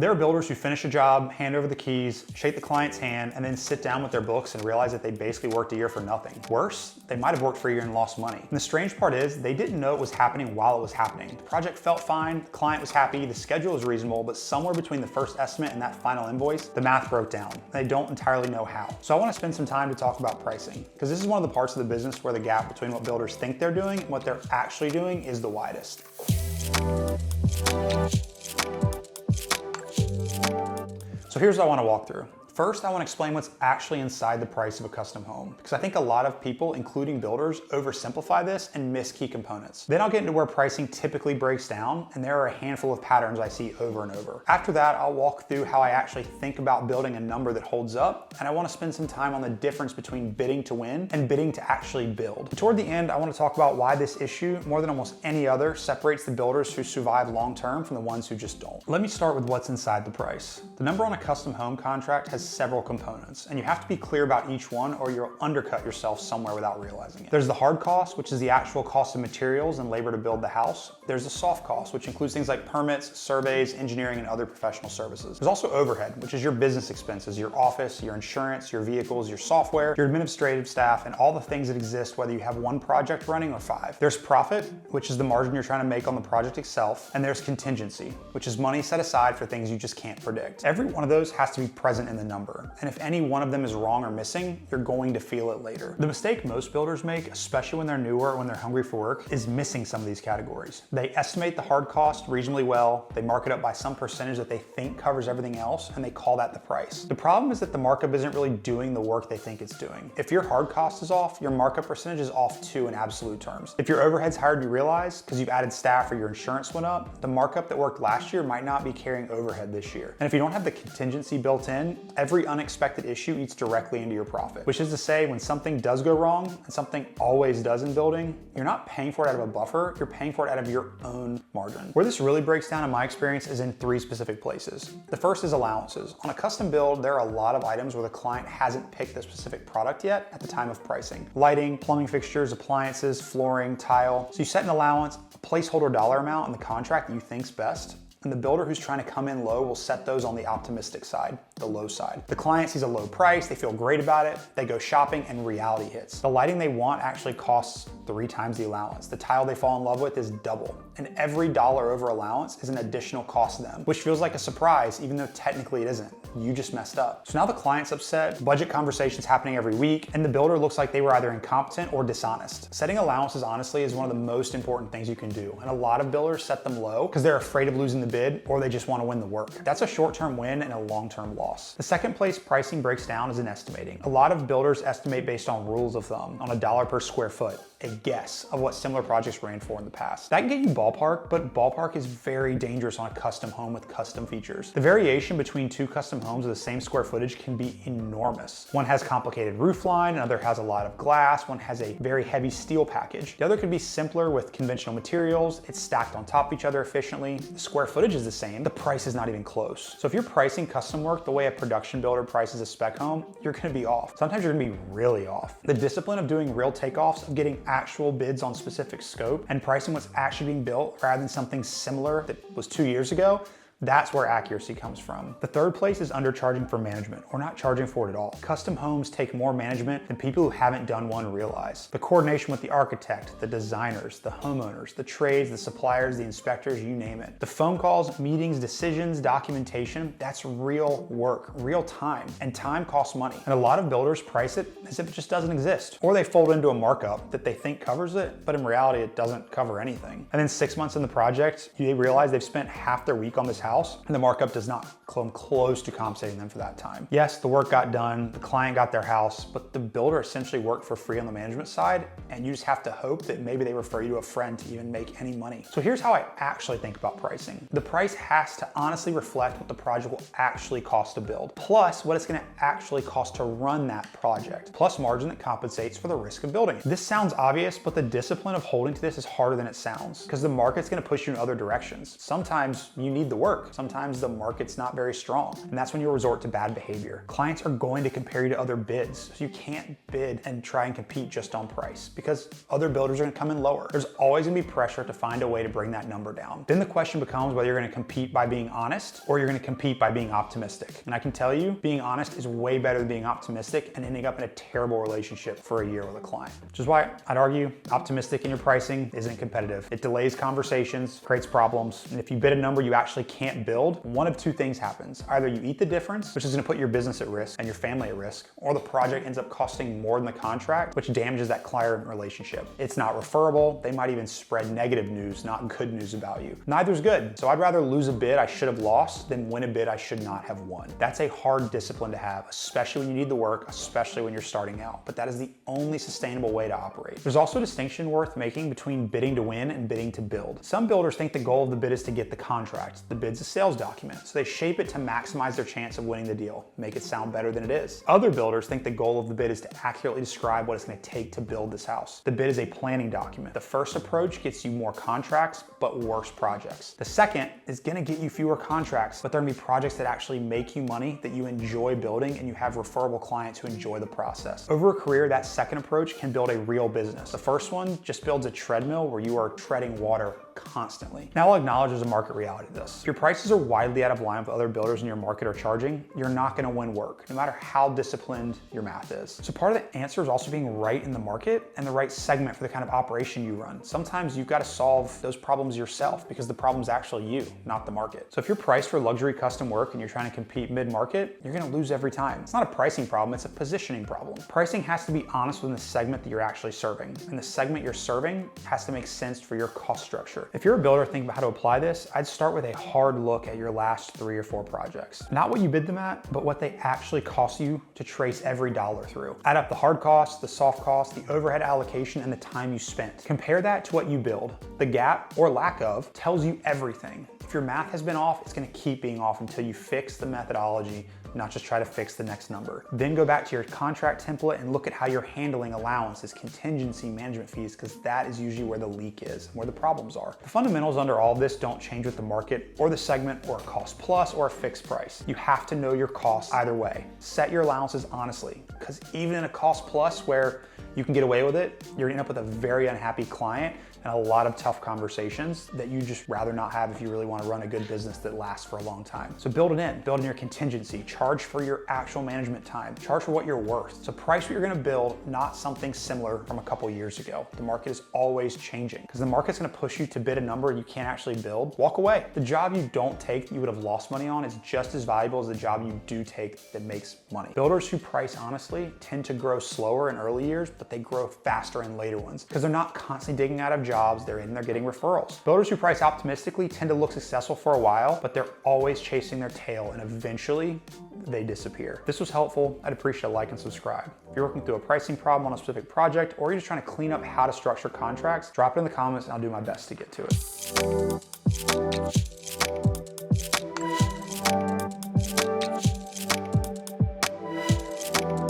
There are builders who finish a job, hand over the keys, shake the client's hand, and then sit down with their books and realize that they basically worked a year for nothing. Worse, they might have worked for a year and lost money. And the strange part is they didn't know it was happening while it was happening. The project felt fine, the client was happy, the schedule was reasonable, but somewhere between the first estimate and that final invoice, the math broke down. They don't entirely know how. So I want to spend some time to talk about pricing, because this is one of the parts of the business where the gap between what builders think they're doing and what they're actually doing is the widest. So here's what I want to walk through. First, I want to explain what's actually inside the price of a custom home, because I think a lot of people, including builders, oversimplify this and miss key components. Then I'll get into where pricing typically breaks down, and there are a handful of patterns I see over and over. After that, I'll walk through how I actually think about building a number that holds up, and I want to spend some time on the difference between bidding to win and bidding to actually build. And toward the end, I want to talk about why this issue, more than almost any other, separates the builders who survive long-term from the ones who just don't. Let me start with what's inside the price. The number on a custom home contract has several components, and you have to be clear about each one or you'll undercut yourself somewhere without realizing it. There's the hard cost, which is the actual cost of materials and labor to build the house. There's the soft cost, which includes things like permits, surveys, engineering, and other professional services. There's also overhead, which is your business expenses, your office, your insurance, your vehicles, your software, your administrative staff, and all the things that exist whether you have one project running or 5. There's profit, which is the margin you're trying to make on the project itself, and there's contingency, which is money set aside for things you just can't predict. Every one of those has to be present in the number. And if any one of them is wrong or missing, you're going to feel it later. The mistake most builders make, especially when they're newer or when they're hungry for work, is missing some of these categories. They estimate the hard cost reasonably well, they mark it up by some percentage that they think covers everything else, and they call that the price. The problem is that the markup isn't really doing the work they think it's doing. If your hard cost is off, your markup percentage is off too in absolute terms. If your overhead's higher than you realize, because you've added staff or your insurance went up, the markup that worked last year might not be carrying overhead this year. And if you don't have the contingency built in, every unexpected issue eats directly into your profit. Which is to say, when something does go wrong, and something always does in building, you're not paying for it out of a buffer, you're paying for it out of your own margin. Where this really breaks down in my experience is in 3 specific places. The first is allowances. On a custom build, there are a lot of items where the client hasn't picked the specific product yet at the time of pricing. Lighting, plumbing fixtures, appliances, flooring, tile. So you set an allowance, a placeholder dollar amount in the contract that you think's best, and the builder who's trying to come in low will set those on the optimistic side, the low side. The client sees a low price, they feel great about it, they go shopping, and reality hits. The lighting they want actually costs 3 times the allowance. The tile they fall in love with is double. And every dollar over allowance is an additional cost to them, which feels like a surprise, even though technically it isn't. You just messed up. So now the client's upset, budget conversations happening every week, and the builder looks like they were either incompetent or dishonest. Setting allowances, honestly, is one of the most important things you can do. And a lot of builders set them low because they're afraid of losing the bid or they just want to win the work. That's a short-term win and a long-term loss. The second place pricing breaks down is in estimating. A lot of builders estimate based on rules of thumb, on $1 per square foot, a guess of what similar projects ran for in the past. That can get you ballpark, but ballpark is very dangerous on a custom home with custom features. The variation between 2 custom homes of the same square footage can be enormous. One has complicated roof line, another has a lot of glass, one has a very heavy steel package. The other could be simpler with conventional materials, it's stacked on top of each other efficiently. The square footage is the same, the price is not even close. So if you're pricing custom work the way a production builder prices a spec home, you're gonna be off. Sometimes you're gonna be really off. The discipline of doing real takeoffs, of getting actual bids on specific scope and pricing what's actually being built rather than something similar that was 2 years ago, that's where accuracy comes from. The third place is undercharging for management or not charging for it at all. Custom homes take more management than people who haven't done one realize. The coordination with the architect, the designers, the homeowners, the trades, the suppliers, the inspectors, you name it. The phone calls, meetings, decisions, documentation, that's real work, real time, and time costs money. And a lot of builders price it as if it just doesn't exist. Or they fold into a markup that they think covers it, but in reality it doesn't cover anything. And then 6 months in the project, they realize they've spent half their week on this house and the markup does not come close to compensating them for that time. Yes, the work got done, the client got their house, but the builder essentially worked for free on the management side, and you just have to hope that maybe they refer you to a friend to even make any money. So here's how I actually think about pricing. The price has to honestly reflect what the project will actually cost to build, plus what it's gonna actually cost to run that project, plus margin that compensates for the risk of building it. This sounds obvious, but the discipline of holding to this is harder than it sounds, because the market's gonna push you in other directions. Sometimes you need the work. work. Sometimes the market's not very strong, and that's when you'll resort to bad behavior. Clients are going to compare you to other bids, so you can't bid and try and compete just on price because other builders are gonna come in lower. There's always gonna be pressure to find a way to bring that number down. Then the question becomes whether you're gonna compete by being honest or you're gonna compete by being optimistic. And I can tell you, being honest is way better than being optimistic and ending up in a terrible relationship for a year with a client. Which is why I'd argue optimistic in your pricing isn't competitive. It delays conversations, creates problems, and if you bid a number you actually can't build, one of two things happens. Either you eat the difference, which is gonna put your business at risk and your family at risk, or the project ends up costing more than the contract, which damages that client relationship. It's not referable. They might even spread negative news, not good news about you. Neither's good. So I'd rather lose a bid I should have lost than win a bid I should not have won. That's a hard discipline to have, especially when you need the work, especially when you're starting out. But that is the only sustainable way to operate. There's also a distinction worth making between bidding to win and bidding to build. Some builders think the goal of the bid is to get the contract. The bid's a sales document, so they shape it to maximize their chance of winning the deal, make it sound better than it is. Other builders think the goal of the bid is to accurately describe what it's going to take to build this house. The bid is a planning document. The first approach gets you more contracts, but worse projects. The second is going to get you fewer contracts, but there are going to be projects that actually make you money, that you enjoy building, and you have referable clients who enjoy the process. Over a career, that second approach can build a real business. The first one just builds a treadmill where you are treading water constantly. Now I'll acknowledge there's a market reality to this. If your prices are widely out of line with other builders in your market are charging, you're not going to win work, no matter how disciplined your math is. So part of the answer is also being right in the market and the right segment for the kind of operation you run. Sometimes you've got to solve those problems yourself because the problem's actually you, not the market. So if you're priced for luxury custom work and you're trying to compete mid-market, you're going to lose every time. It's not a pricing problem, it's a positioning problem. Pricing has to be honest within the segment that you're actually serving, and the segment you're serving has to make sense for your cost structure. If you're a builder thinking about how to apply this, I'd start with a hard look at your last 3 or 4 projects. Not what you bid them at, but what they actually cost you to trace every dollar through. Add up the hard costs, the soft costs, the overhead allocation, and the time you spent. Compare that to what you build. The gap, or lack of, tells you everything. If your math has been off, it's gonna keep being off until you fix the methodology, not just try to fix the next number. Then go back to your contract template and look at how you're handling allowances, contingency, management fees, because that is usually where the leak is, and where the problems are. The fundamentals under all of this don't change with the market or the segment or a cost plus or a fixed price. You have to know your costs either way. Set your allowances honestly, because even in a cost plus where you can get away with it, you're gonna end up with a very unhappy client and a lot of tough conversations that you just rather not have if you really want to run a good business that lasts for a long time. So build in your contingency, charge for your actual management time, charge for what you're worth. So price what you're going to build, not something similar from a couple years ago. The market is always changing because the market's going to push you to bid a number you can't actually build. Walk away. The job you don't take that you would have lost money on is just as valuable as the job you do take that makes money. Builders who price honestly tend to grow slower in early years, but they grow faster in later ones because they're not constantly digging out of jobs, they're getting referrals. Builders who price optimistically tend to look successful for a while, but they're always chasing their tail and eventually they disappear. If this was helpful, I'd appreciate a like and subscribe. If you're working through a pricing problem on a specific project or you're just trying to clean up how to structure contracts, drop it in the comments and I'll do my best to get to it.